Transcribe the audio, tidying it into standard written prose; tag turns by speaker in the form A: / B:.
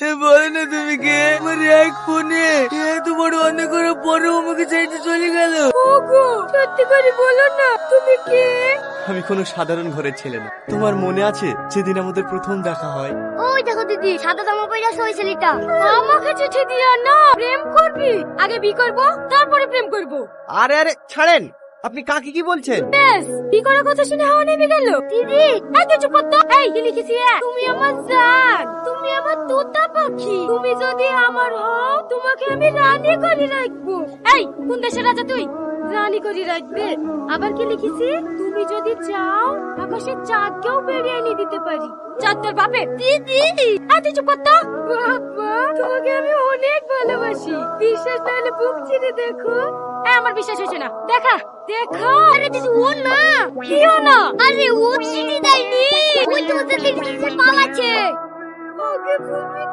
A: বলো না তুমি কে? আমার এক ফোনে এত বড় অনেক করে পরে আমাকে চাইতে চলে গেল।
B: ওগো সত্যি করে বলো না তুমি কে?
A: আমি কোনো সাধারণ ঘরের ছেলে না। তোমার মনে আছে যেদিন আমাদের প্রথম দেখা হয়?
B: ওই দেখো দিদি, সাদা জামা পরে আছে ওই ছেলেটা। আমাকে চিঠি দিয়া না প্রেম করবি? আগে বি করব তারপরে প্রেম করব।
A: আরে আরে ছাড়েন, আপনি কাকে কি বলছেন?
B: ব্যাস বি করার কথা শুনে হাওয়া নেমে গেল। দিদি এই তো চুপ তো। এই কি লিখেছি? তুমি আমার জান, তুমি আমার তোতা পাখি। তুমি যদি আমার হও তোমাকে আমি রানী করে রাখবো। এই কোন দেশের রাজা তুই? রানী করে রাখবে। আবার কি লিখেছি? তুমি যদি চাও আকাশের চাঁদকেও বেরিয়ে এনে দিতে পারি। চাঁদ তোর বাপে। দিদি এই তো চুপ তো। বাবা তোমাকে আমি অনেক ভালোবাসি। বিশ্বাস না হলে বুক চিরে দেখো। আমার বিশ্বাস হচ্ছে না। দেখা দেখা। আরে দিদি ও না। কি ও না? আরে ও চিঠি দেয়নি, ওই তো ওদের লিখেছে পালাচ্ছে। ওকে তুমি